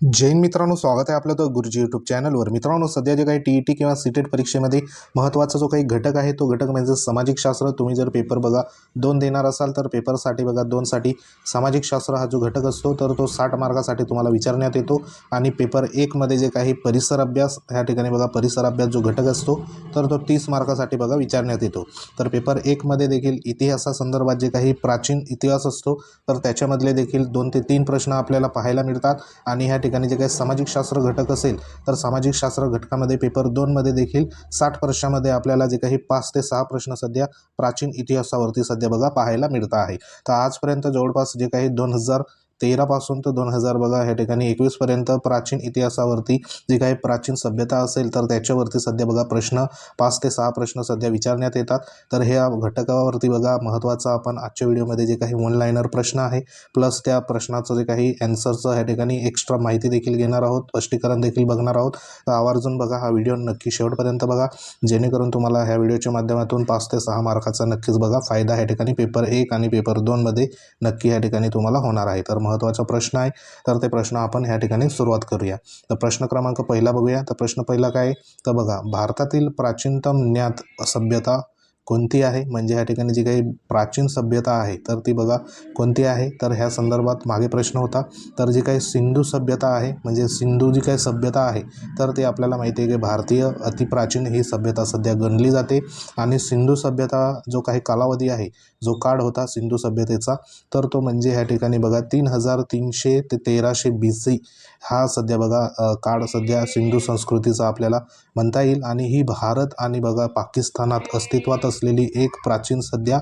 जैन मित्रांनो, स्वागत आहे आपलं तर गुरुजी यूट्यूब चॅनलवर। मित्रांनो, सध्या जे काही टी किंवा सीटेट परीक्षेमध्ये महत्त्वाचा जो काही घटक आहे तो घटक म्हणजे सामाजिक शास्त्र। तुम्ही जर पेपर बघा 2 देणार असाल तर पेपरसाठी बघा 2 साठी सामाजिक शास्त्र हा जो घटक असतो तर तो 60 मार्कासाठी तुम्हाला विचारण्यात येतो। आणि पेपर 1 मध्ये जे काही परिसर अभ्यास ह्या ठिकाणी बघा परिसर अभ्यास जो घटक असतो तर तो 30 मार्कासाठी बघा विचारण्यात येतो। तर पेपर 1 मध्ये देखील इतिहासासंदर्भात जे काही प्राचीन इतिहास असतो तर त्याच्यामधले देखील 2 ते 3 प्रश्न आपल्याला पाहायला मिळतात। आणि ह्या ठिकाणी जे काही सामाजिक शास्त्र घटक असेल तर सामाजिक शास्त्र घटकामध्ये पेपर 2 मध्ये देखील 60 प्रश्नामध्ये आपल्याला जे काही 5 ते 6 प्रश्न सध्या प्राचीन इतिहासावरती सध्या बघा पाहायला मिळत आहे। तर आजपर्यंत जवळपास जे काही 2013 पासून तर 2000 बघा ह्या ठिकाणी 21 पर्यंत प्राचीन इतिहासावरती जे काही प्राचीन सभ्यता असेल तर त्याच्यावरती सध्या बघा प्रश्न 5 ते 6 प्रश्न सध्या विचारण्यात येतात। तर ह्या घटकावरती बघा महत्त्वाचा आपण आजच्या व्हिडिओमध्ये जे काही वन लाइनर प्रश्न आहे प्लस त्या प्रश्नाचं जे काही आन्सरचं ह्या ठिकाणी एक्स्ट्रा माहिती देखील घेणार आहोत, स्पष्टीकरण देखील बघणार आहोत। तर आवर्जून बघा हा व्हिडिओ नक्की शेवटपर्यंत बघा, जेणेकरून तुम्हाला ह्या व्हिडिओच्या माध्यमातून 5 ते 6 मार्काचा नक्कीच बघा फायदा ह्या ठिकाणी पेपर 1 आणि पेपर 2 मध्ये नक्की ह्या ठिकाणी तुम्हाला होणार आहे। तर महत्त्वाचा प्रश्न आहे तर ते प्रश्न आपण ह्या ठिकाणी सुरुवात करूया। तर प्रश्न क्रमांक पहिला बघूया। तर प्रश्न पहिला काय तर बघा, भारतातील प्राचीनतम ज्ञात सभ्यता कोणती आहे? म्हणजे ह्या ठिकाणी जी काही प्राचीन सभ्यता आहे तर ती बघा कोणती आहे? तर ह्या संदर्भात मागे प्रश्न होता। तर जी काही सिंधू सभ्यता आहे म्हणजे सिंधू जी काही सभ्यता आहे तर ते आपल्याला माहिती आहे की भारतीय अतिप्राचीन ही सभ्यता सध्या गणली जाते। आणि सिंधू सभ्यता जो काही कालावधी आहे जो काळ होता सिंधू सभ्यतेचा तर तो म्हणजे ह्या ठिकाणी बघा 3300 ते 1300 BC हा सध्या बघा काळ सध्या सिंधू संस्कृतीचा आपल्याला म्हणता येईल। आणि ही भारत आणि बघा पाकिस्तानात अस्तित्वात असलेली एक प्राचीन सध्या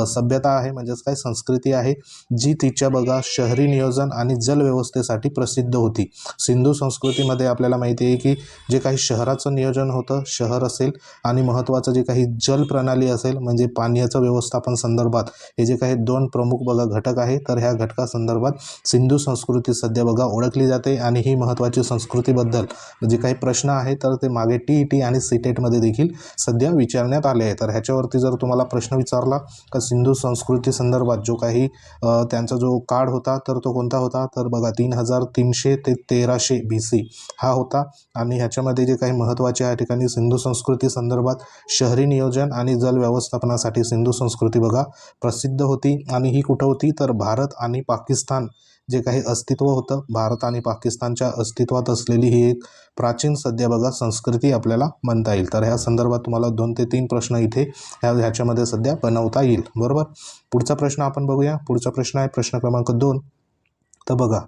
सभ्यता आहे म्हणजेच काय संस्कृती आहे जी तिच्या बघा शहरी नियोजन आणि जलव्यवस्थेसाठी प्रसिद्ध होती। सिंधू संस्कृतीमध्ये आपल्याला माहिती आहे की जे काही शहराचं नियोजन होतं शहर असेल आणि महत्त्वाचं जे काही जल प्रणाली असेल म्हणजे पाण्याचं व्यवस्थापन संदर्भात हे जे काही 2 प्रमुख बघा घटक आहे तर ह्या घटकासंदर्भात सिंधू संस्कृती सध्या बघा ओळखली जाते। आणि ही महत्त्वाची संस्कृतीबद्दल जे काही प्रश्न आहे तर ते मागे टी आणि सीटेटमध्ये देखील सध्या विचारण्यात आले आहे। तर ह्याच्यावरती जर तुम्हाला प्रश्न विचारला तर सिंधू संस्कृती संदर्भात जो काही त्यांचा जो काळ होता तर तो कोणता होता तर बघा 3300 ते 1300 BC हा होता। आणि ह्याच्यामध्ये जे काही महत्त्वाचे या ठिकाणी सिंधू संस्कृती संदर्भात शहरी नियोजन आणि जल व्यवस्थापनासाठी सिंधू संस्कृती बघा प्रसिद्ध होती। आणि ही कुठं होती तर भारत आणि पाकिस्तान जे काही अस्तित्व होतं भारत आणि पाकिस्तानच्या अस्तित्वात असलेली ही एक प्राचीन सध्या बघा संस्कृती आपल्याला म्हणता येईल। तर ह्या संदर्भात तुम्हाला 2 ते 3 प्रश्न इथे ह्याच्यामध्ये सध्या बनवता येईल, बरोबर। पुढचा प्रश्न आपण बघूया। पुढचा प्रश्न आहे प्रश्न क्रमांक 2। तर बघा,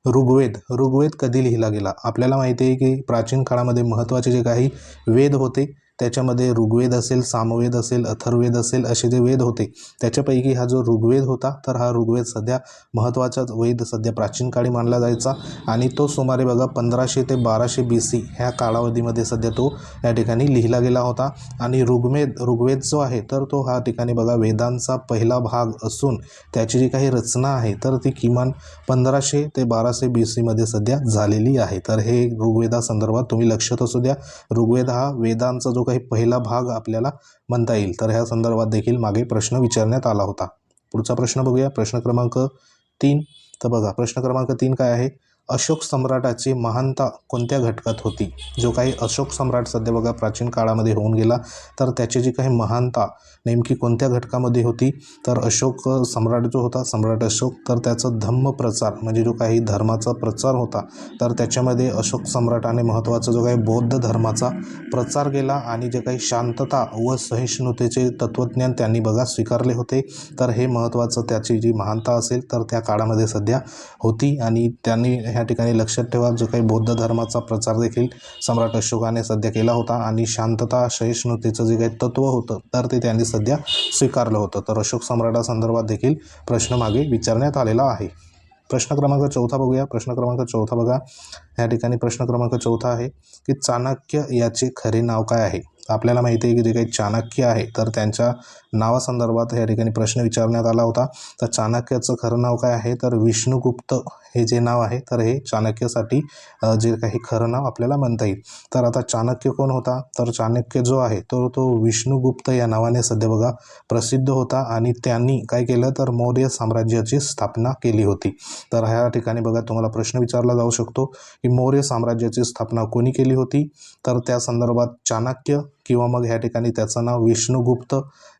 ऋग्वेद कधी लिहिला गेला? आपल्याला माहिती आहे की प्राचीन काळामध्ये महत्त्वाचे जे काही वेद होते त्याच्यामध्ये ऋग्वेद असेल, सामवेद असेल, अथर्ववेद असेल असे जे वेद होते त्याच्यापैकी हा जो ऋग्वेद होता तर हा ऋग्वेद सध्या महत्त्वाचा वेद सध्या प्राचीन काळी मानला जायचा। आणि तो सुमारे बघा 1500 ते 1200 BC ह्या कालावधीमध्ये सध्या तो या ठिकाणी लिहिला गेला होता। आणि ऋग्वेद जो आहे तर तो हा ठिकाणी बघा वेदांचा पहिला भाग असून त्याची जी काही रचना आहे तर ती किमान 1500 ते 1200 BC मध्ये सध्या झालेली आहे। तर हे ऋग्वेदासंदर्भात तुम्ही लक्षात असू द्या, ऋग्वेद हा वेदांचा जो काही पहिला भाग आपल्याला म्हणता येईल। तर ह्या संदर्भात देखील मागे प्रश्न विचारण्यात आला होता। पुढचा प्रश्न बघूया प्रश्न क्रमांक 3। तर बघा प्रश्न क्रमांक 3 काय आहे? अशोक सम्राटाची महानता कोणत्या घटकात होती? जो काही अशोक सम्राट सध्या बघा प्राचीन काळामध्ये होऊन गेला तर त्याची जी काही महानता नेमकी कोणत्या घटकामध्ये होती? तर अशोक सम्राट जो होता सम्राट अशोक तर त्याचा धम्म प्रचार म्हणजे जो काही धर्माचा प्रचार होता तर त्याच्यामध्ये अशोक सम्राटाने महत्त्वाचा जो काही बौद्ध धर्माचा प्रचार केला। आणि जे काही शांतता व सहिष्णुतेचे तत्त्वज्ञान त्यांनी बघा स्वीकारले होते। तर हे महत्त्वाचं त्याची जी महानता असेल तर त्या काळामध्ये सध्या होती। आणि त्यांनी ह्या ठिकाणी लक्षात ठेवा जो काही बौद्ध धर्माचा प्रचार देखील सम्राट अशोकाने सध्या केला होता। आणि शांतता सहिष्णुतेचं जे काही तत्त्व होतं तर ते त्यांनी सध्या स्वीकारलं होतं। तर अशोक सम्राटासंदर्भात देखील प्रश्न मागे विचारण्यात आलेला आहे। प्रश्न क्रमांक 4 बघूया। प्रश्न क्रमांक 4 बघा, ह्या ठिकाणी प्रश्न क्रमांक 4 आहे की चाणक्य याचे खरे नाव काय आहे? आपल्याला माहिती आहे की जे काही चाणक्य आहे तर त्यांच्या नावासंदर्भात या ठिकाणी प्रश्न विचारण्यात आला होता. तर चाणक्याचं खरं नाव काय आहे, तर विष्णुगुप्त हे जे नाव आहे तर हे चाणक्यासाठी जे काही खरं नाव आपल्याला म्हणता येईल. तर आता चाणक्य कोण होता, तर चाणक्य जो आहे तो विष्णुगुप्त या नावाने सध्या बघा प्रसिद्ध होता आणि त्यांनी काय केलं, तर मौर्य साम्राज्याची स्थापना केली होती. तर ह्या ठिकाणी बघा तुम्हाला प्रश्न विचारला जाऊ शकतो की मौर्य साम्राज्याची स्थापना कोणी केली होती, तर त्या संदर्भात चाणक्य किंवा मग ह्या ठिकाणी त्याचं नाव विष्णुगुप्त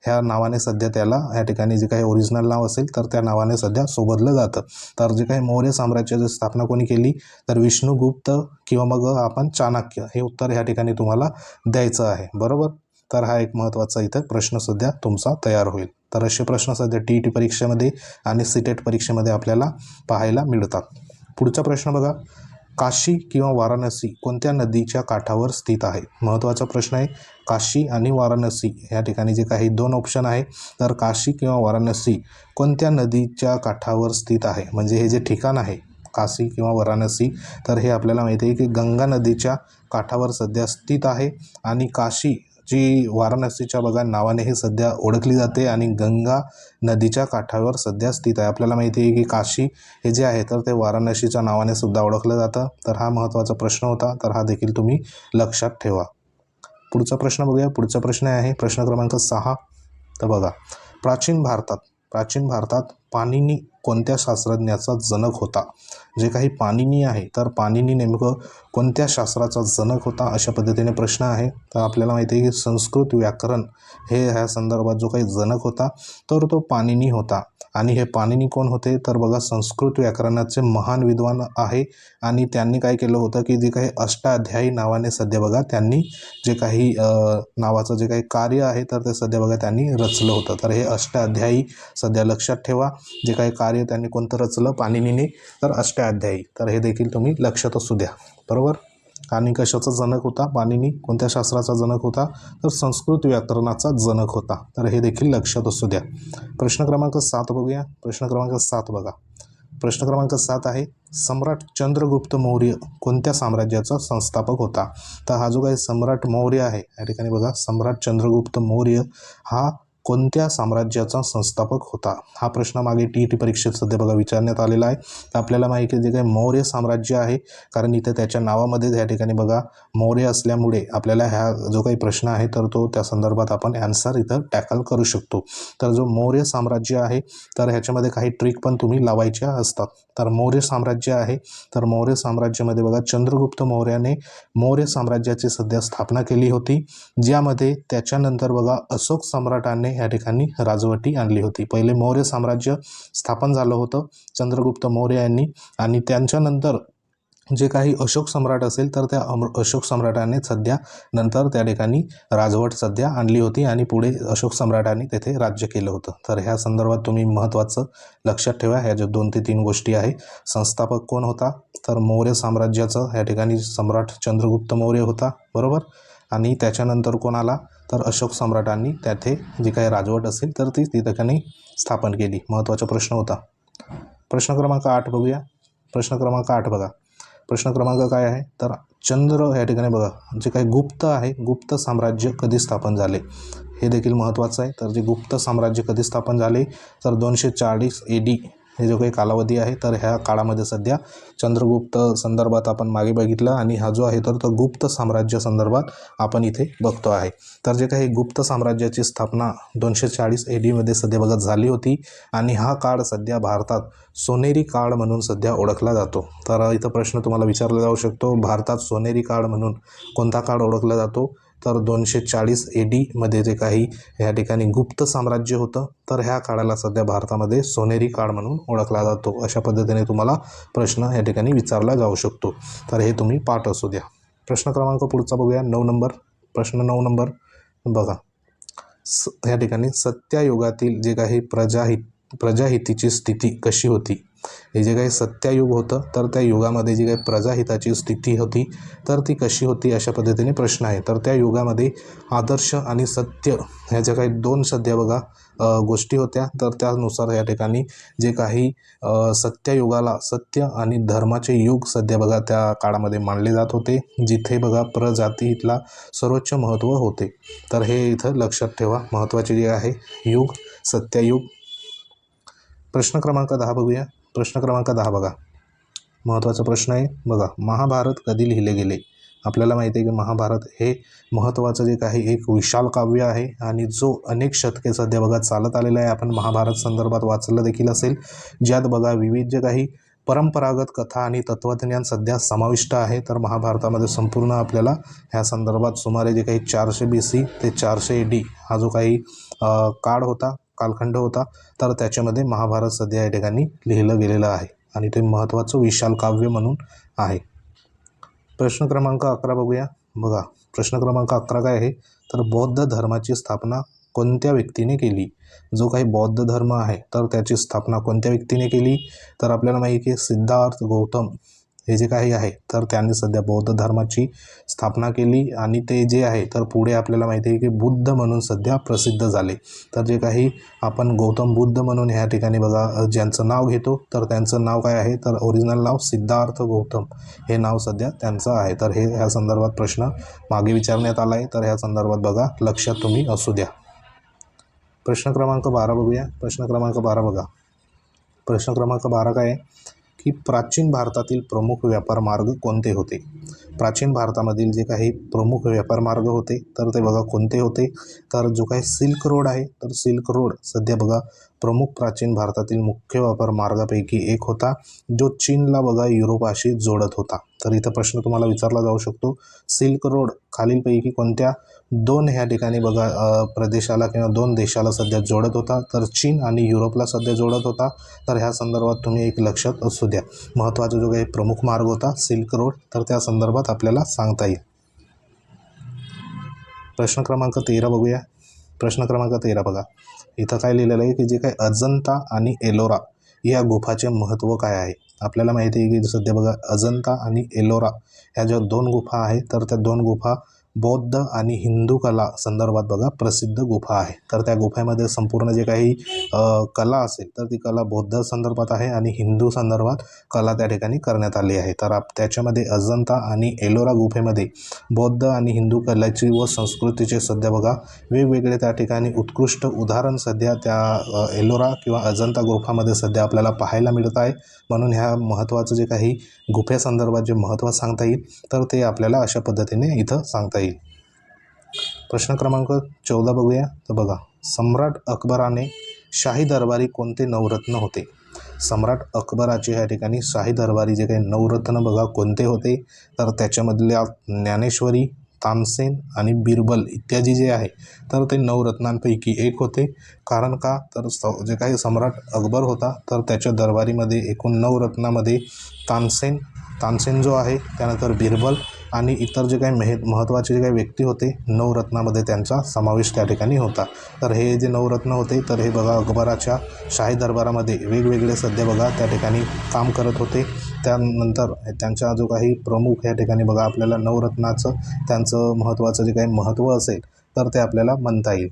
ह्या नावाने सध्या त्याला ह्या ठिकाणी जे काही ओरिजिनल नाव असेल तर त्या नावाने सध्या शोभलं जातं. तर जे काही मौर्य साम्राज्याची स्थापना कोणी केली, तर विष्णुगुप्त किंवा मग आपण चाणक्य, हे उत्तर ह्या ठिकाणी तुम्हाला द्यायचं आहे. बरोबर. तर हा एक महत्त्वाचा इथं प्रश्न सध्या तुमचा तयार होईल. तर असे प्रश्न सध्या TET परीक्षेमध्ये आणि CTET परीक्षेमध्ये आपल्याला पाहायला मिळतात. पुढचा प्रश्न बघा, काशी किंवा वाराणसी कोणत्या नदीच्या काठावर स्थित आहे? महत्त्वाचा प्रश्न आहे. काशी आणि वाराणसी या ठिकाणी जे काही दोन ऑप्शन आहे, तर काशी किंवा वाराणसी कोणत्या नदीच्या काठावर स्थित आहे, म्हणजे हे जे ठिकाण आहे काशी किंवा वाराणसी, तर हे आपल्याला माहिती आहे की गंगा नदीच्या काठावर सध्या स्थित आहे. आणि काशी जी वाराणसीच्या बघा नावानेही सध्या ओळखली जाते आणि गंगा नदीच्या काठावर सध्या स्थित आहे. आपल्याला माहिती आहे की काशी हे जे आहे तर ते वाराणसीच्या नावाने सुद्धा ओळखलं जातं. तर हा महत्त्वाचा प्रश्न होता, तर हा देखील तुम्ही लक्षात ठेवा. पुढचा प्रश्न बघूया. पुढचा प्रश्न आहे प्रश्न क्रमांक 6. तर बघा, प्राचीन भारतात पाणिनी कोणत्या शास्त्रज्ञाचा जनक होता? जे काही पाणिनी आहे तर पाणिनी नेमकं कोणत्या शास्त्राचा जनक होता, अशा पद्धतीने प्रश्न आहे. तर आपल्याला माहिती आहे की संस्कृत व्याकरण हे ह्या संदर्भात जो काही जनक होता तर तो पाणिनी होता. आणि हे पाणिनी कोण होते, तर बघा संस्कृत व्याकरणाचे महान विद्वान आहे. आणि त्यांनी काय केलं होतं की जे काही अष्टाध्यायी नावाने सध्या बघा त्यांनी जे काही नावाचं जे काही कार्य आहे तर ते सध्या बघा त्यांनी रचलं होतं. तर हे अष्टाध्यायी सध्या लक्षात ठेवा. जे काही कार्य त्यांनी कोणतं रचलं पाणिनीने, तर अष्टाध्यायी. तर हे देखील तुम्ही लक्षात असू द्या. बरोबर. आणि कशाचा जनक होता पाणिनी, कोणत्या शास्त्राचा जनक होता, तर संस्कृत व्याकरणाचा जनक होता. तर हे देखील लक्षात असू द्या. प्रश्न क्रमांक 7 बघूया. प्रश्न क्रमांक 7 बघा. प्रश्न क्रमांक 7 आहे, सम्राट चंद्रगुप्त मौर्य कोणत्या साम्राज्याचा संस्थापक होता? तर हा जो काही सम्राट मौर्य आहे या ठिकाणी बघा, सम्राट चंद्रगुप्त मौर्य हा कोणत्या साम्राज्याचा संस्थापक होता? हा प्रश्न मागे TET परीक्षेत सध्या बघा विचारण्यात आलेला आहे. तर आपल्याला माहिती आहे जे काही मौर्य साम्राज्य आहे, कारण इथे त्याच्या नावामध्ये या ठिकाणी बघा मौर्य असल्यामुळे आपल्याला ह्या जो काही प्रश्न आहे तर तो त्या संदर्भात आपण ॲन्सर इथं टॅकल करू शकतो. तर जो मौर्य साम्राज्य आहे तर ह्याच्यामध्ये काही ट्रिक पण तुम्ही लावायच्या असतात. तर मौर्य साम्राज्य आहे, तर मौर्य साम्राज्यामध्ये बघा चंद्रगुप्त मौर्याने मौर्य साम्राज्याची सध्या स्थापना केली होती, ज्यामध्ये त्याच्यानंतर बघा अशोक सम्राटाने या ठिकाणी राजवटी आणली होती. पहिले मौर्य साम्राज्य स्थापन झालं होतं चंद्रगुप्त मौर्य यांनी, आणि त्यांच्यानंतर जे काही अशोक सम्राट असेल तर त्या अशोक सम्राटाने सध्या नंतर त्या ठिकाणी राजवट सध्या आणली होती आणि पुढे अशोक सम्राटाने तेथे राज्य केलं होतं. तर ह्या संदर्भात तुम्ही महत्त्वाचं लक्षात ठेवा. ह्या ज्या 2 ते 3 गोष्टी आहे. संस्थापक कोण होता, तर मौर्य साम्राज्याचं या ठिकाणी सम्राट चंद्रगुप्त मौर्य होता. बरोबर. आणि त्याच्यानंतर कोण आला, तर अशोक सम्राटांनी तेथे जी काही राजवट असेल तर ती ठिकाणी स्थापन केली. महत्त्वाचा प्रश्न होता. प्रश्न क्रमांक 8 बघूया. प्रश्न क्रमांक 8 बघा. प्रश्न क्रमांक काय आहे, तर चंद्र या ठिकाणी बघा जे काही गुप्त आहे, गुप्त साम्राज्य कधी स्थापन झाले हे देखील महत्त्वाचं आहे. तर जे गुप्त साम्राज्य कधी स्थापन झाले, तर 240 AD हे जो काही कालावधी आहे, तर ह्या काळामध्ये सध्या चंद्रगुप्त संदर्भात आपण मागे बघितलं आणि हा जो आहे तर तो गुप्त साम्राज्य संदर्भात आपण इथे बघतो आहे. तर जे काही गुप्त साम्राज्याची स्थापना 240 AD मध्ये सध्या बघा झाली होती आणि हा काळ सध्या भारतात सोनेरी काळ म्हणून सध्या ओळखला जातो. तर इथं प्रश्न तुम्हाला विचारला जाऊ शकतो, भारतात सोनेरी काळ म्हणून कोणता काळ ओळखला जातो, तर 240 AD मध्ये जे काही या ठिकाणी गुप्त साम्राज्य होतं तर ह्या काळाला सध्या भारतामध्ये सोनेरी काळ म्हणून ओळखला जातो. अशा पद्धतीने तुम्हाला प्रश्न या ठिकाणी विचारला जाऊ शकतो. तर हे तुम्ही पाठ असू द्या. प्रश्न क्रमांक पुढचा बघूया. 9 नंबर. प्रश्न 9 नंबर बघा. या ठिकाणी सत्यायुगातील जे काही प्रजाहितीची स्थिती कशी होती? हे जे काही सत्यायुग होतं तर त्या युगामध्ये जी काही प्रजाहिताची स्थिती होती तर ती कशी होती, अशा पद्धतीने प्रश्न आहे. तर त्या युगामध्ये आदर्श आणि सत्य ह्या ज्या काही 2 सध्या बघा गोष्टी होत्या, तर त्यानुसार या ठिकाणी जे काही सत्ययुगाला सत्य आणि धर्माचे युग सध्या बघा त्या काळामध्ये मानले जात होते, जिथे बघा प्रजातीला सर्वोच्च महत्त्व होते. तर हे इथं लक्षात ठेवा, महत्त्वाचे जे आहे युग सत्ययुग. प्रश्न क्रमांक 10 बघूया. प्रश्न क्रमांक 10 बघा, महत्त्वाचा प्रश्न आहे बघा, महाभारत कधी लिहिले गेले? आपल्याला माहिती आहे की महाभारत हे महत्त्वाचं जे काही एक विशाल काव्य आहे आणि जो अनेक शतके सध्या बघा चालत आलेला आहे. आपण महाभारत संदर्भात वाचलं देखील असेल, ज्यात बघा विविध जे काही परंपरागत कथा आणि तत्त्वज्ञान सध्या समाविष्ट आहे. तर महाभारतामध्ये संपूर्ण आपल्याला ह्या संदर्भात सुमारे जे काही 400 BC ते 400 AD हा जो काही काळ होता, कालखंड होता, तर त्याच्यामध्ये महाभारत सध्या या ठिकाणी लिहिलं गेलेलं आहे आणि ते महत्त्वाचं विशाल काव्य म्हणून आहे. प्रश्न क्रमांक 11 बघूया. बघा प्रश्न क्रमांक 11 काय आहे, तर बौद्ध धर्माची स्थापना कोणत्या व्यक्तीने केली? जो काही बौद्ध धर्म आहे तर त्याची स्थापना कोणत्या व्यक्तीने केली? तर आपल्याला माहिती आहे की सिद्धार्थ गौतम हे जे काही आहे तर त्यांनी सध्या बौद्ध धर्माची स्थापना केली आणि ते जे आहे तर पुढे आपल्याला माहिती आहे की बुद्ध म्हणून सध्या प्रसिद्ध झाले. तर जे काही आपण गौतम बुद्ध म्हणून ह्या ठिकाणी बघा ज्यांचं नाव घेतो तर त्यांचं नाव काय आहे, तर ओरिजिनल नाव सिद्धार्थ गौतम हे नाव सध्या त्यांचं आहे. तर हे ह्या संदर्भात प्रश्न मागे विचारण्यात आला आहे, तर ह्या संदर्भात बघा लक्षात तुम्ही असू द्या. प्रश्न क्रमांक 12 बघूया. प्रश्न क्रमांक 12 बघा, प्रश्न क्रमांक 12 काय आहे की प्राचीन भारतातील प्रमुख व्यापार मार्ग कोणते होते? प्राचीन भारतामधील जे काही प्रमुख व्यापार मार्ग होते तर ते बघा कोणते होते, तर जो काही सिल्क रोड आहे तर सिल्क रोड सध्या बघा प्रमुख प्राचीन भारतातील मुख्य व्यापार मार्गापैकी एक होता, जो चीनला बघा युरोपाशी जोडत होता. तर इथं प्रश्न तुम्हाला विचारला जाऊ शकतो, सिल्क रोड खालीलपैकी कोणत्या दोन ह्या ठिकाणी बघा प्रदेशाला किंवा दोन देशाला सध्या जोडत होता? तर चीन आणि युरोपला सध्या जोडत होता. तर ह्या संदर्भात तुम्ही एक लक्षात असू द्या, महत्त्वाचा जो काही प्रमुख मार्ग होता सिल्क रोड, तर त्या संदर्भात आपल्याला सांगता येईल. प्रश्न क्रमांक 13 बघूया. प्रश्न क्रमांक 13 बघा, इथं काय लिहिलेलं आहे की जे काही अजंता आणि एलोरा या गुफाचे महत्त्व काय आहे? आपल्याला माहिती आहे की सध्या बघा अजंता आणि एलोरा ह्या ज्या दोन गुफा आहेत तर त्या दोन गुफा बौद्ध आणि हिंदू कला संदर्भात बघा प्रसिद्ध गुफा आहे. तर त्या गुफेमध्ये संपूर्ण जे काही कला असेल तर ती कला बौद्ध संदर्भात आहे आणि हिंदू संदर्भात कला त्या ठिकाणी करण्यात आली आहे. तर त्याच्यामध्ये अजंता आणि एलोरा गुफेमध्ये बौद्ध आणि हिंदू कलेची व संस्कृतीचे सध्या बघा वेगवेगळे त्या ठिकाणी उत्कृष्ट उदाहरण सध्या त्या एलोरा किंवा अजंता गुफामध्ये सध्या आपल्याला पाहायला मिळत आहे. म्हणून ह्या महत्त्वाचं जे काही गुफेसंदर्भात जे महत्त्व सांगता येईल तर ते आपल्याला अशा पद्धतीने इथं सांगता येईल. प्रश्न क्रमांक 14 बघूया. तर बघा, सम्राट अकबराने शाही दरबारी कोणते नवरत्न होते? सम्राट अकबराचे ह्या ठिकाणी शाही दरबारी जे काही नवरत्न बघा कोणते होते, तर त्याच्यामधल्या ज्ञानेश्वरी, तानसेन आणि बिरबल इत्यादी जे आहे तर ते नवरत्नांपैकी एक होते. कारण का, तर जे काही सम्राट अकबर होता तर त्याच्या दरबारीमध्ये एकूण नवरत्नामध्ये तानसेन जो आहे, त्यानंतर बिरबल आणि इतर जे काही महत्त्वाचे जे काही व्यक्ती होते नवरत्नामध्ये त्यांचा समावेश त्या ठिकाणी होता. तर हे जे नवरत्न होते तर हे बघा अकबराच्या शाही दरबारामध्ये वेगवेगळे सध्या बघा त्या ठिकाणी काम करत होते. त्यानंतर त्यांचा जो काही प्रमुख या ठिकाणी बघा आपल्याला नवरत्नाचं त्यांचं महत्त्वाचं जे काही महत्त्व असेल तर ते आपल्याला म्हणता येईल.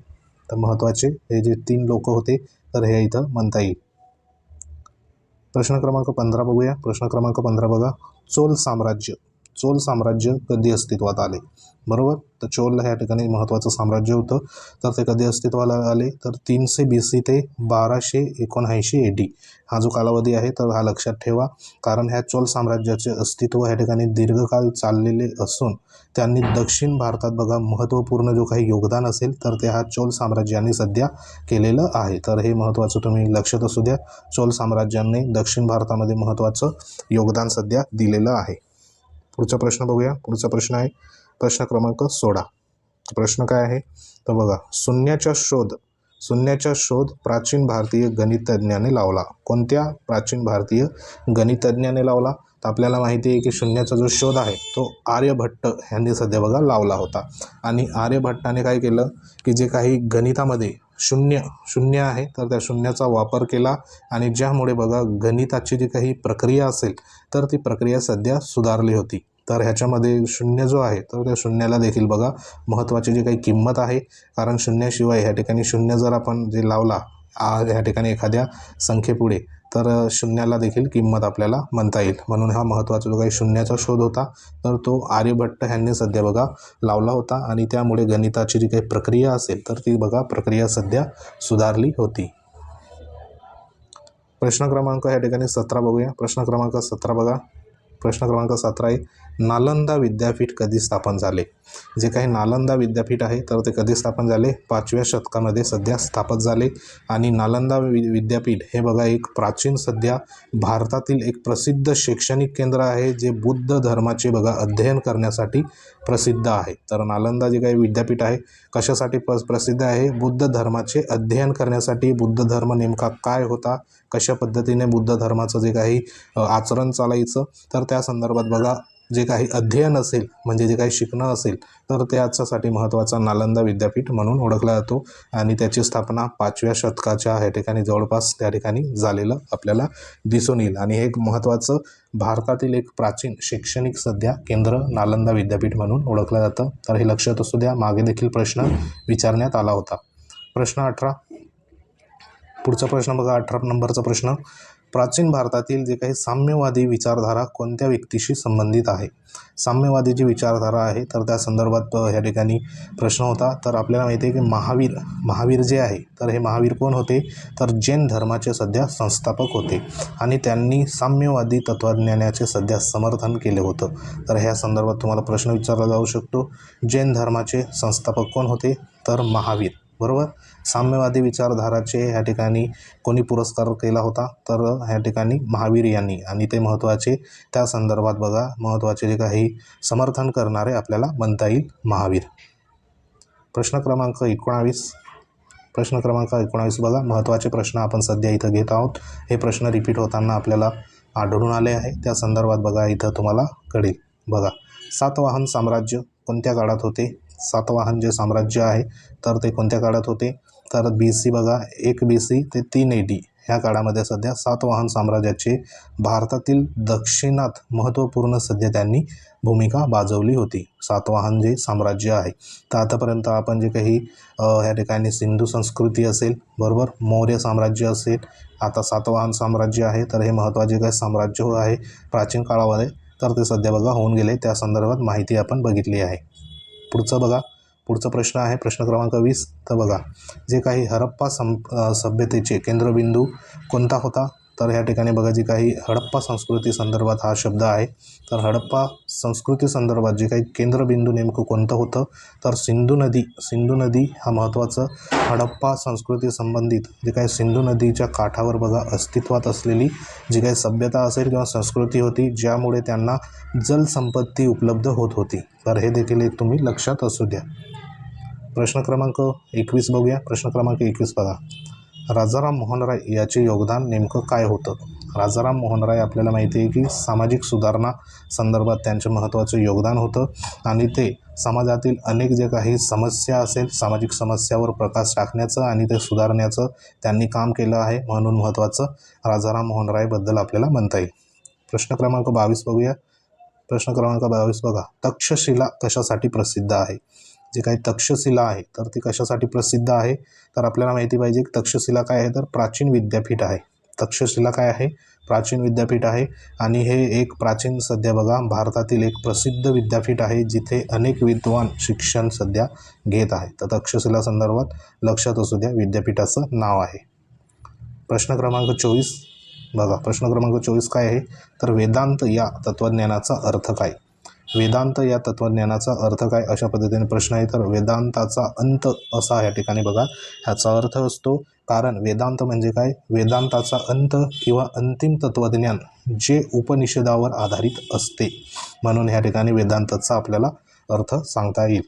तर महत्त्वाचे हे जे 3 लोक होते तर हे इथं म्हणता येईल. प्रश्न क्रमांक 15 बघूया. प्रश्न क्रमांक 15 बघा, चोल साम्राज्य कधी अस्तित्वात आले? बरोबर, तर चोल ह्या ठिकाणी महत्त्वाचं साम्राज्य होतं. तर ते कधी अस्तित्वाला आले, तर 300 BC ते 1279 AD हा जो कालावधी आहे तर हा लक्षात ठेवा. कारण ह्या चोल साम्राज्याचे अस्तित्व ह्या ठिकाणी दीर्घकाल चाललेले असून त्यांनी दक्षिण भारतात बघा महत्त्वपूर्ण जो काही योगदान असेल तर ते हा चोल साम्राज्याने सध्या केलेलं आहे. तर हे महत्त्वाचं तुम्ही लक्षात असू द्या, चोल साम्राज्याने दक्षिण भारतामध्ये महत्त्वाचं योगदान सध्या दिलेलं आहे. पुढचा प्रश्न बघूया. पुढचा प्रश्न आहे प्रश्न क्रमांक 16. प्रश्न काय आहे, तर बघा, शून्याचा शोध प्राचीन भारतीय गणितज्ञाने लावला. कोणत्या प्राचीन भारतीय गणितज्ञाने लावला? तर आपल्याला माहिती आहे की शून्याचा जो शोध आहे तो आर्यभट्ट यांनी सध्या बघा लावला होता. आणि आर्यभट्टाने काय केलं की जे काही गणितामध्ये शून्य आहे तर त्या शून्याचा वापर केला आणि ज्यामुळे बघा गणिताची जी काही प्रक्रिया असेल तर ती प्रक्रिया सध्या सुधारली होती. तर ह्याच्यामध्ये शून्य जो आहे तर त्या शून्याला देखील बघा महत्त्वाची जी काही किंमत आहे, कारण शून्याशिवाय ह्या ठिकाणी शून्य जर आपण जे लावला ह्या ठिकाणी एखाद्या संख्येपुढे तर शून्याला देखील किंमत आपल्याला म्हणता येईल. म्हणून हा महत्त्वाचा जो काही शून्याचा शोध होता तर तो आर्यभट्ट ह्यांनी सध्या बघा लावला होता आणि त्यामुळे गणिताची जी काही प्रक्रिया असेल तर ती बघा प्रक्रिया सध्या सुधारली होती. प्रश्न क्रमांक ह्या ठिकाणी 17 बघूया. प्रश्न क्रमांक 17 बघा. प्रश्न क्रमांक 17 आहे, नालंदा विद्यापीठ कधी स्थापन झाले? जे काही नालंदा विद्यापीठ आहे तर ते कधी स्थापन झाले? 5व्या शतकामध्ये सध्या स्थापन झाले. आणि नालंदा विद्यापीठ हे बघा एक प्राचीन सध्या भारतातील एक प्रसिद्ध शैक्षणिक केंद्र आहे, जे बुद्ध धर्माचे बघा अध्ययन करण्यासाठी प्रसिद्ध आहे. तर नालंदा जे काही विद्यापीठ आहे कशासाठी प्रसिद्ध आहे? बुद्ध धर्माचे अध्ययन करण्यासाठी. बुद्ध धर्म नेमका काय होता, कशा पद्धतीने बुद्ध धर्माचं जे काही आचरण चालायचं तर त्या संदर्भात बघा जे काही अध्ययन असेल म्हणजे जे काही शिकणं असेल तर त्याच्यासाठी महत्त्वाचा नालंदा विद्यापीठ म्हणून ओळखला जातो. आणि त्याची स्थापना 5व्या शतकाच्या ह्या ठिकाणी जवळपास त्या ठिकाणी झालेलं आपल्याला दिसून येईल. आणि हे एक महत्त्वाचं भारतातील एक प्राचीन शैक्षणिक सध्या केंद्र नालंदा विद्यापीठ म्हणून ओळखलं जातं. तर हे लक्षात असू द्या, मागे देखील प्रश्न विचारण्यात आला होता. प्रश्न 18, पुढचा प्रश्न बघा 18 नंबरचा प्रश्न, प्राचीन भारतातील जे काही साम्यवादी विचारधारा कोणत्या व्यक्तीशी संबंधित आहे? साम्यवादी जी विचारधारा आहे तर त्या संदर्भात ह्या ठिकाणी प्रश्न होता. तर आपल्याला माहिती आहे की महावीर जे आहे तर हे महावीर कोण होते? तर जैन धर्माचे सध्या संस्थापक होते आणि त्यांनी साम्यवादी तत्त्वज्ञानाचे सध्या समर्थन केले होतं. तर ह्या संदर्भात तुम्हाला प्रश्न विचारला जाऊ शकतो, जैन धर्माचे संस्थापक कोण होते? तर महावीर, बरोबर. साम्यवादी विचारधाराचे ह्या ठिकाणी कोणी पुरस्कार केला होता? तर ह्या ठिकाणी महावीर यांनी. आणि ते महत्त्वाचे त्या संदर्भात बघा महत्त्वाचे जे काही समर्थन करणारे आपल्याला म्हणता येईल महावीर. प्रश्न क्रमांक 19, प्रश्न क्रमांक 19 बघा महत्त्वाचे प्रश्न आपण सध्या इथं घेत आहोत. हे प्रश्न रिपीट होताना आपल्याला आढळून आले आहे, त्या संदर्भात बघा इथं तुम्हाला कळेल. बघा, सातवाहन साम्राज्य कोणत्या काळात होते? सातवाहन जे साम्राज्य आहे तर ते कोणत्या काळात होते? तर BC बघा 1 BC ते 3 AD ह्या काळामध्ये सध्या सातवाहन साम्राज्याचे भारतातील दक्षिणात महत्त्वपूर्ण सध्या त्यांनी भूमिका बाजवली होती. सातवाहन जे साम्राज्य आहे तर आतापर्यंत आपण जे काही ह्या ठिकाणी सिंधू संस्कृती असेल, बरोबर, मौर्य साम्राज्य असेल, आता सातवाहन साम्राज्य आहे तर हे महत्त्वाचे काही साम्राज्य आहे प्राचीन काळामध्ये तर ते सध्या बघा होऊन गेले. त्या संदर्भात माहिती आपण बघितली आहे. पुढचं बघा, पुढचा प्रश्न आहे प्रश्न क्रमांक 20. तर बघा जे काही हडप्पा सभ्यतेचे केंद्रबिंदू कोणता होता? तर ह्या ठिकाणी बघा जी काही हडप्पा संस्कृती संदर्भात हा शब्द आहे तर हडप्पा संस्कृती संदर्भात जे काही केंद्रबिंदू नेमकं कोणतं होतं? तर सिंधू नदी हा महत्त्वाचं हडप्पा संस्कृती संबंधित जे काही सिंधू नदीच्या काठावर बघा अस्तित्वात असलेली जी काही सभ्यता असेल किंवा संस्कृती होती ज्यामुळे त्यांना जलसंपत्ती उपलब्ध होत होती. तर हे देखील एक तुम्ही लक्षात असू द्या. प्रश्न क्रमांक 21 बघूया. प्रश्न क्रमांक 21 बघा, राजाराम मोहन राय याचे योगदान नेमकं काय होतं? राजाराम मोहन राय आपल्याला माहिती आहे की सामाजिक सुधारणा संदर्भात त्यांचं महत्त्वाचं योगदान होतं आणि ते समाजातील अनेक जे काही समस्या असेल सामाजिक समस्यावर प्रकाश टाकण्याचं आणि ते सुधारण्याचं त्यांनी काम केलं आहे, म्हणून महत्त्वाचं राजाराम मोहन रायबद्दल आपल्याला म्हणता येईल. प्रश्न क्रमांक 22 बघूया. प्रश्न क्रमांक 22 बघा, तक्षशिला कशासाठी प्रसिद्ध आहे? जे काही तक्षशिला आहे तर ती कशासाठी प्रसिद्ध आहे? तर आपल्याला माहिती पाहिजे की तक्षशिला काय आहे तर प्राचीन विद्यापीठ आहे. तक्षशिला काय आहे? प्राचीन विद्यापीठ आहे आणि हे एक प्राचीन सध्या बघा भारतातील एक प्रसिद्ध विद्यापीठ आहे जिथे अनेक विद्वान शिक्षण सध्या घेत आहे. तर तक्षशिला संदर्भात लक्षात असू द्या विद्यापीठाचं नाव आहे. प्रश्न क्रमांक 24 बघा, प्रश्न क्रमांक 24 काय आहे तर वेदांत या तत्त्वज्ञानाचा अर्थ काय? वेदांत या तत्त्वज्ञानाचा अर्थ काय अशा पद्धतीने प्रश्न आहे. तर वेदांताचा अंत असा या ठिकाणी बघा ह्याचा अर्थ असतो, कारण वेदांत म्हणजे काय? वेदांताचा अंत किंवा अंतिम तत्त्वज्ञान जे उपनिषदावर आधारित असते, म्हणून ह्या ठिकाणी वेदांताचा आपल्याला अर्थ सांगता येईल.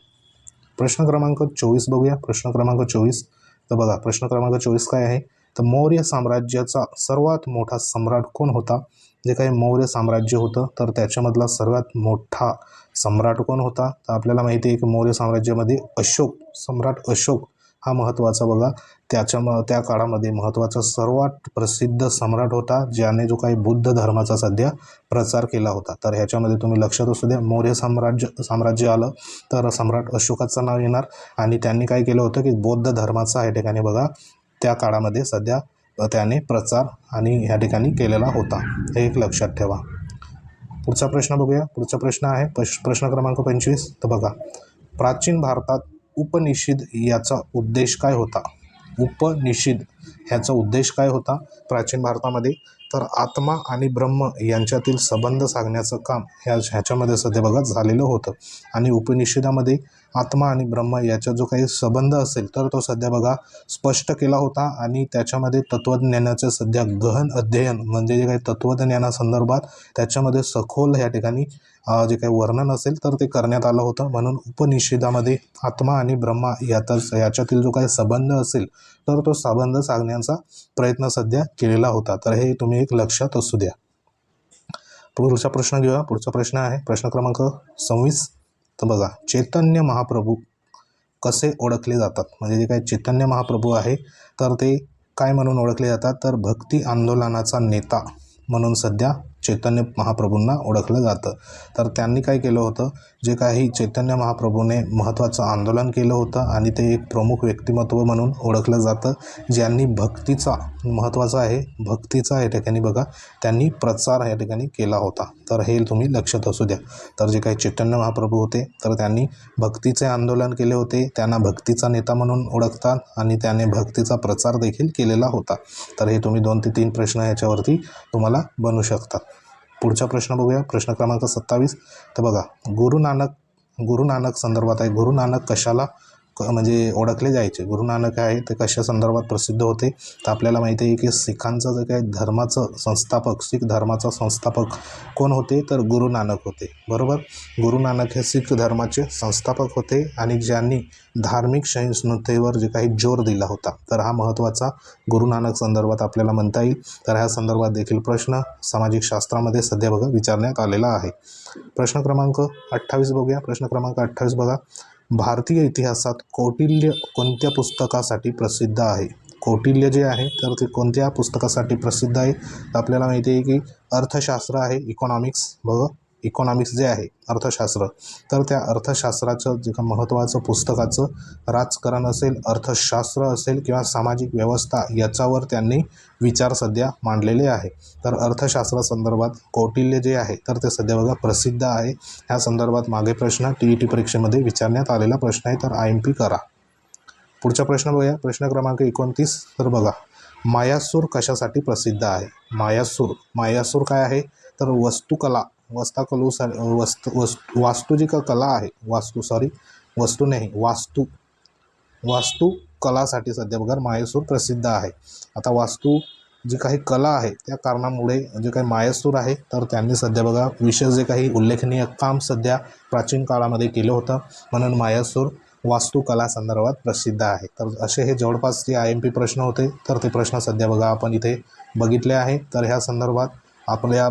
प्रश्न क्रमांक 24 बघूया. प्रश्न क्रमांक 24 तर बघा प्रश्न क्रमांक 24 काय आहे तर मौर्य साम्राज्याचा सर्वात मोठा सम्राट कोण होता? जे काही मौर्य साम्राज्य होतं तर त्याच्यामधला सर्वात मोठा सम्राट कोण होता? तर आपल्याला माहिती आहे की मौर्य साम्राज्यामध्ये सम्राट अशोक हा महत्त्वाचा बघा त्या काळामध्ये महत्त्वाचा सर्वात प्रसिद्ध सम्राट होता ज्याने जो काही बुद्ध धर्माचा सध्या प्रचार केला होता. तर ह्याच्यामध्ये तुम्ही लक्षात असू द्या, मौर्य साम्राज्य आलं तर सम्राट अशोकाचं नाव येणार आणि त्यांनी काय केलं होतं की बौद्ध धर्माचा या ठिकाणी बघा त्या काळामध्ये सध्या त्याने प्रचार आणि ह्या ठिकाणी केलेला होता. हे एक लक्षात ठेवा. पुढचा प्रश्न बघूया. पुढचा प्रश्न आहे प्रश्न क्रमांक 25. तर बघा, प्राचीन भारतात उपनिषद याचा उद्देश काय होता? उपनिषद ह्याचा उद्देश काय होता प्राचीन भारतामध्ये? तर आत्मा आणि ब्रह्म यांच्यातील संबंध सांगण्याचं काम ह्याच्यामध्ये सध्या बघा झालेलं होतं. आणि उपनिषदामध्ये आत्मा आणि ब्रह्म याचा जो काही संबंध असेल तर तो सध्या बघा स्पष्ट केला होता. आणि त्याच्यामध्ये तत्त्वज्ञानाचं सध्या गहन अध्ययन म्हणजे जे काही तत्त्वज्ञानासंदर्भात त्याच्यामध्ये सखोल या ठिकाणी जे काही वर्णन असेल तर ते करण्यात आलं होतं. म्हणून उपनिषदामध्ये आत्मा आणि ब्रह्मा याच्यातील जो काही संबंध असेल तर तो संबंध सांगण्याचा प्रयत्न सध्या केलेला होता. तर हे तुम्ही एक लक्षात असू द्या. पुढचा प्रश्न घेऊया. पुढचा प्रश्न आहे प्रश्न क्रमांक 26. तर बघा, चैतन्य महाप्रभू कसे ओळखले जातात? म्हणजे जे काही चैतन्य महाप्रभू आहे तर ते काय म्हणून ओळखले जातात? तर भक्ती आंदोलनाचा नेता म्हणून सध्या चैतन्य महाप्रभूंना ओळखलं जातं. तर त्यांनी काय केलं होतं, जे काही चैतन्य महाप्रभूने महत्त्वाचं आंदोलन केलं होतं आणि ते एक प्रमुख व्यक्तिमत्व म्हणून ओळखलं जातं, ज्यांनी भक्तीचा महत्त्वाचं आहे भक्तीचा या ठिकाणी बघा त्यांनी प्रचार या ठिकाणी केला होता. तर हे तुम्ही लक्षात असू द्या. तर जे काही चैतन्य महाप्रभू होते तर त्यांनी भक्तीचे आंदोलन केले होते, त्यांना भक्तीचा नेता म्हणून ओळखतात आणि त्याने भक्तीचा प्रचार देखील केलेला होता. तर हे तुम्ही 2 ते 3 प्रश्न याच्यावरती तुम्हाला बनू शकतात. पुढचा प्रश्न बघूया. प्रश्न क्रमांक 27. तर बघा, गुरु नानक संदर्भात आहे. गुरु नानक कशाला म्हणजे ओळखले जायचे? गुरु नानक आहे ते कशा संदर्भात प्रसिद्ध होते? तर आपल्याला माहिती आहे की सिखांचं जे काही धर्माचं संस्थापक शीख धर्माचा संस्थापक कोण होते? तर गुरु नानक होते. बरोबर. गुरु नानक हे शीख धर्माचे संस्थापक होते आणि ज्यांनी धार्मिक सहिष्णुतेवर जे काही जोर दिला होता. तर हा महत्त्वाचा गुरु नानक संदर्भात आपल्याला म्हणता येईल. तर ह्या संदर्भात देखील प्रश्न सामाजिक शास्त्रामध्ये सध्या बघा विचारण्यात आलेला आहे. प्रश्न क्रमांक 28 बघूया. प्रश्न क्रमांक 28 बघा, भारतीय इतिहासात कौटिल्य कोणत्या पुस्तकासाठी प्रसिद्ध आहे? कौटिल्य जे आहे तर ते कोणत्या पुस्तकासाठी प्रसिद्ध आहे? तर आपल्याला माहिती आहे की अर्थशास्त्र आहे, इकॉनॉमिक्स. बघा, इकॉनॉमिक्स जे आहे अर्थशास्त्र, तर त्या अर्थशास्त्राचं जे का महत्त्वाचं पुस्तकाचं राजकारण असेल, अर्थशास्त्र असेल किंवा सामाजिक व्यवस्था याच्यावर त्यांनी विचार सध्या मांडलेले आहे. तर अर्थशास्त्रासंदर्भात कौटिल्य जे आहे तर ते सध्या बघा प्रसिद्ध आहे. ह्या संदर्भात मागे प्रश्न TET परीक्षेमध्ये विचारण्यात आलेला प्रश्न आहे, तर IMP करा. पुढचा प्रश्न बघूया. प्रश्न क्रमांक 29. तर बघा, मायासूर कशासाठी प्रसिद्ध आहे? मायासूर काय आहे? तर वास्तुकला वास्तू जी का कला आहे वास्तुकलासाठी सध्या बघा मायासूर प्रसिद्ध आहे. आता वास्तू जी काही कला आहे त्या कारणामुळे जे काही मायासूर आहे तर त्यांनी सध्या बघा विशेष जे काही उल्लेखनीय काम सध्या प्राचीन काळामध्ये केलं होतं, म्हणून मायासूर वास्तुकला संदर्भात प्रसिद्ध आहे. तर असे हे जवळपास जे IMP प्रश्न होते तर ते प्रश्न सध्या बघा आपण इथे बघितले आहे. तर ह्या संदर्भात आपल्या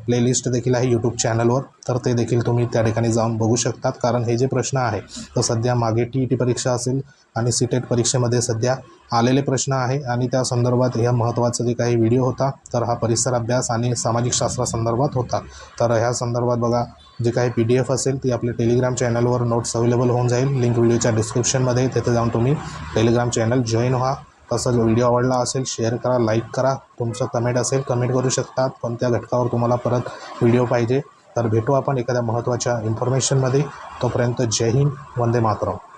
प्लेलिस्ट देखील आहे यूट्यूब चॅनलवर, तर ते देखील तुम्ही त्या ठिकाणी जाऊन बघू शकतात. कारण हे जे प्रश्न आहे तर सध्या मागे TET परीक्षा असेल आणि CTET परीक्षेमध्ये सध्या आलेले प्रश्न आहे आणि त्या संदर्भात ह्या महत्त्वाचा जे काही व्हिडिओ होता तर हा परिसर अभ्यास आणि सामाजिक शास्त्रासंदर्भात होता. तर ह्या संदर्भात बघा जे काही PDF असेल ती आपल्या टेलिग्राम चॅनलवर नोट्स अवेलेबल होऊन जाईल. लिंक व्हिडिओच्या डिस्क्रिप्शनमध्ये, तिथे जाऊन तुम्ही टेलिग्राम चॅनल जॉईन व्हा. तसंच व्हिडिओ आवडला असेल शेअर करा, लाईक करा. तुमचं कमेंट असेल कमेंट करू शकतात, कोणत्या घटकावर तुम्हाला परत व्हिडिओ पाहिजे. तर भेटू आपण एखाद्या महत्त्वाच्या इन्फॉर्मेशनमध्ये. तोपर्यंत जय हिंद, वंदे मातरम.